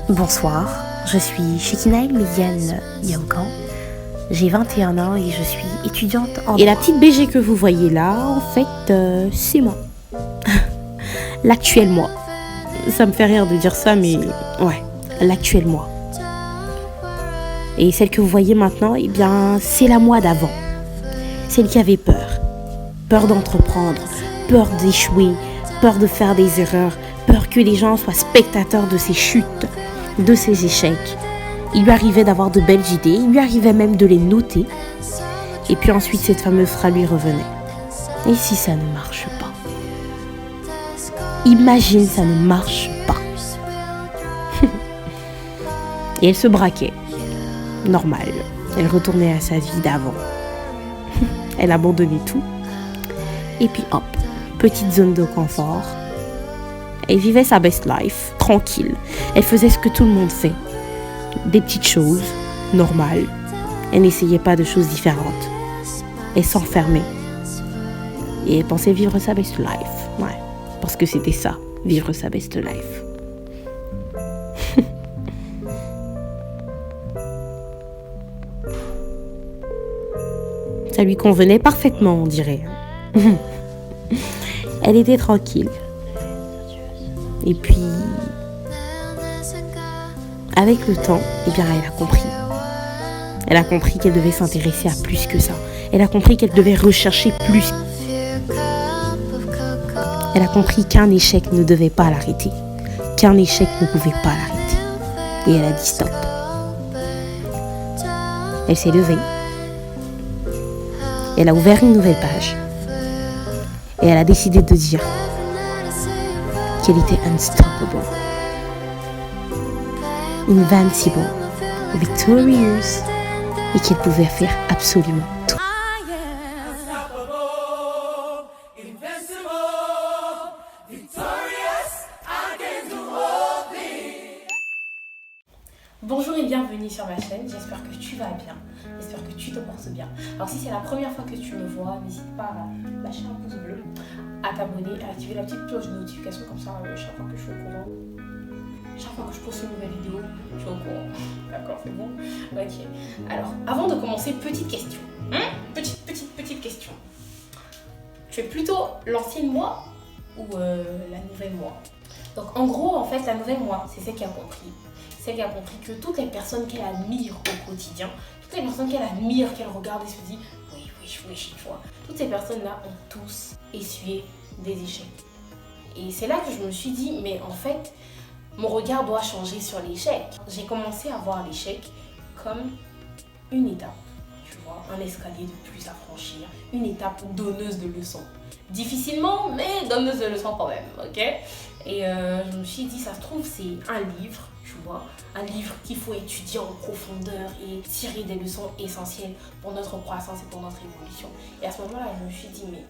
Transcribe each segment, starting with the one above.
Bonsoir, je suis Shekinah Médiane Yaukan, j'ai 21 ans et je suis étudiante en... Et la petite BG que vous voyez là, en fait, c'est moi. L'actuel moi. Ça me fait rire de dire ça, mais ouais, l'actuel moi. Et celle que vous voyez maintenant, eh bien, c'est la moi d'avant. Celle qui avait peur. Peur d'entreprendre, peur d'échouer, peur de faire des erreurs, peur que les gens soient spectateurs de ses chutes, de ses échecs. Il lui arrivait d'avoir de belles idées, il lui arrivait même de les noter. Et puis ensuite, cette fameuse phrase lui revenait. Et si ça ne marche pas? Imagine, ça ne marche pas. Et elle se braquait. Normal. Elle retournait à sa vie d'avant. Elle abandonnait tout. Et puis hop, petite zone de confort. Elle vivait sa best life, tranquille. Elle faisait ce que tout le monde fait. Des petites choses, normales. Elle n'essayait pas de choses différentes. Elle s'enfermait. Et elle pensait vivre sa best life. Ouais, parce que c'était ça, vivre sa best life. Ça lui convenait parfaitement, on dirait. Elle était tranquille. Et puis, avec le temps, eh bien, elle a compris. Elle a compris qu'elle devait s'intéresser à plus que ça. Elle a compris qu'elle devait rechercher plus. Elle a compris qu'un échec ne devait pas l'arrêter. Qu'un échec ne pouvait pas l'arrêter. Et elle a dit stop. Elle s'est levée. Elle a ouvert une nouvelle page. Et elle a décidé de dire qu'elle était unstoppable, invincible, victorious et qu'elle pouvait faire absolument tout. Bonjour et bienvenue sur ma chaîne, j'espère que tu vas bien, j'espère que tu te portes bien. Alors si c'est la première fois que tu me vois, n'hésite pas à lâcher un pouce bleu, à t'abonner, à activer la petite cloche de notification, comme ça chaque fois que je suis au courant, chaque fois que je poste une nouvelle vidéo, je suis au courant. D'accord, c'est bon? Ok. Alors, avant de commencer, petite question. Petite question. Tu es plutôt l'ancienne moi ou la nouvelle moi? Donc en gros, en fait, la nouvelle moi, c'est celle qui a compris. Celle qui a compris que toutes les personnes qu'elle admire au quotidien, toutes les personnes qu'elle admire, qu'elle regarde et se dit oui, tu vois. Toutes ces personnes-là ont tous essuyé des échecs. Et c'est là que je me suis dit, mais en fait, mon regard doit changer sur l'échec. J'ai commencé à voir l'échec comme une étape, tu vois, un escalier de plus à franchir, une étape donneuse de leçons. Difficilement, mais donneuse de leçons quand même, ok? Et je me suis dit, ça se trouve, c'est un livre, tu vois, un livre qu'il faut étudier en profondeur et tirer des leçons essentielles pour notre croissance et pour notre évolution. Et à ce moment-là, je me suis dit, mais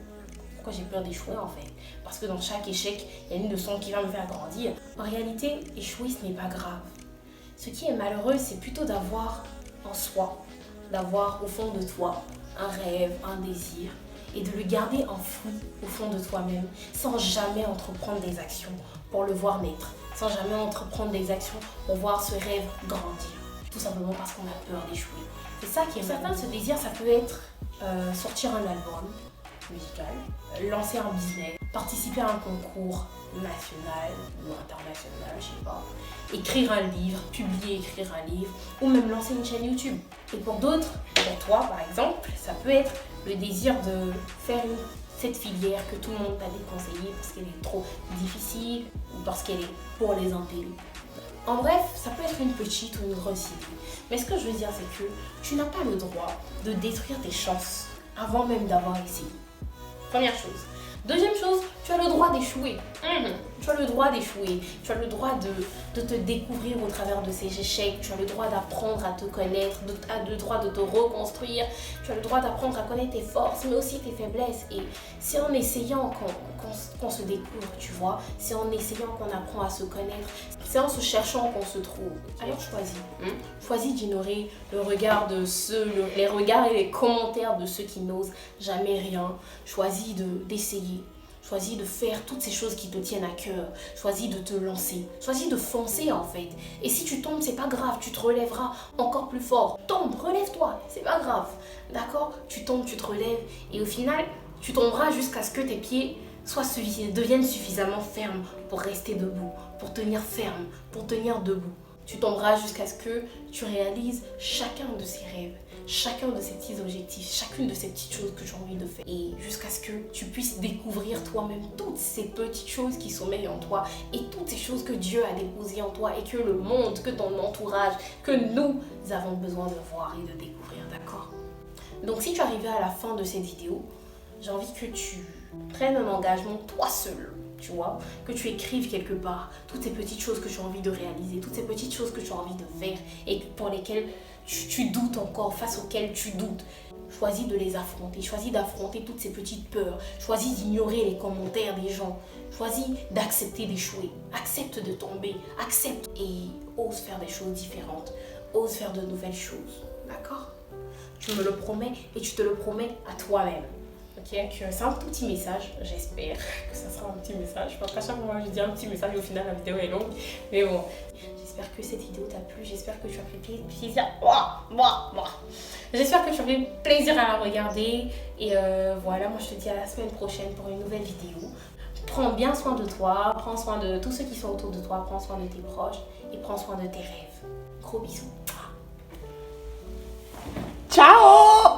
pourquoi j'ai peur d'échouer en fait? Parce que dans chaque échec, il y a une leçon qui va me faire grandir. En réalité, échouer, ce n'est pas grave. Ce qui est malheureux, c'est plutôt d'avoir en soi, d'avoir au fond de toi un rêve, un désir, et de le garder enfoui au fond de toi-même, sans jamais entreprendre des actions pour le voir naître, sans jamais entreprendre des actions pour voir ce rêve grandir, tout simplement parce qu'on a peur d'échouer. C'est ça qui est certain, ce désir, ça peut être sortir un album musical, lancer un business, participer à un concours national ou international, je sais pas, écrire un livre, écrire un livre, ou même lancer une chaîne YouTube. Et pour d'autres, pour toi par exemple, ça peut être le désir de faire cette filière que tout le monde t'a déconseillée parce qu'elle est trop difficile ou parce qu'elle est pour les impayés. En bref, ça peut être une petite ou une grosse idée. Mais ce que je veux dire, c'est que tu n'as pas le droit de détruire tes chances avant même d'avoir essayé. Première chose. Deuxième chose, tu as le droit d'échouer. Tu as le droit d'échouer. Tu as le droit de te découvrir au travers de ces échecs. Tu as le droit d'apprendre à te connaître. Tu as le droit de te reconstruire. Tu as le droit d'apprendre à connaître tes forces, mais aussi tes faiblesses. Et c'est en essayant qu'on se découvre, tu vois. C'est en essayant qu'on apprend à se connaître. C'est en se cherchant qu'on se trouve. Alors choisis. Choisis d'ignorer le regard de les regards et les commentaires de ceux qui n'osent jamais rien. Choisis d'essayer. Choisis de faire toutes ces choses qui te tiennent à cœur. Choisis de te lancer. Choisis de foncer en fait. Et si tu tombes, c'est pas grave. Tu te relèveras encore plus fort. Tombe, relève-toi. C'est pas grave. D'accord? Tu tombes, tu te relèves. Et au final, tu tomberas jusqu'à ce que tes pieds deviennent suffisamment fermes pour rester debout. Pour tenir ferme. Pour tenir debout. Tu tomberas jusqu'à ce que tu réalises chacun de ces rêves, chacun de ces petits objectifs, chacune de ces petites choses que tu as envie de faire. Et jusqu'à ce que tu puisses découvrir toi-même toutes ces petites choses qui sommeillent en toi et toutes ces choses que Dieu a déposées en toi et que le monde, que ton entourage, que nous avons besoin de voir et de découvrir, d'accord? Donc si tu es arrivé à la fin de cette vidéo, j'ai envie que tu prennes un engagement toi seul. Tu vois, que tu écrives quelque part toutes ces petites choses que tu as envie de réaliser, toutes ces petites choses que tu as envie de faire et pour lesquelles tu doutes encore, face auxquelles tu doutes. Choisis de les affronter, choisis d'affronter toutes ces petites peurs, choisis d'ignorer les commentaires des gens, choisis d'accepter d'échouer, accepte de tomber, accepte et ose faire des choses différentes, ose faire de nouvelles choses, d'accord? Tu me le promets et tu te le promets à toi-même. Ok, c'est un tout petit message, j'espère que ça sera un petit message. Parce qu'à chaque fois je dis un petit message et au final la vidéo est longue. Mais bon, j'espère que cette vidéo t'a plu, j'espère que tu as pris plaisir. J'espère que tu as pris plaisir à la regarder. Et voilà, moi je te dis à la semaine prochaine pour une nouvelle vidéo. Prends bien soin de toi, prends soin de tous ceux qui sont autour de toi, prends soin de tes proches et prends soin de tes rêves. Gros bisous. Ciao.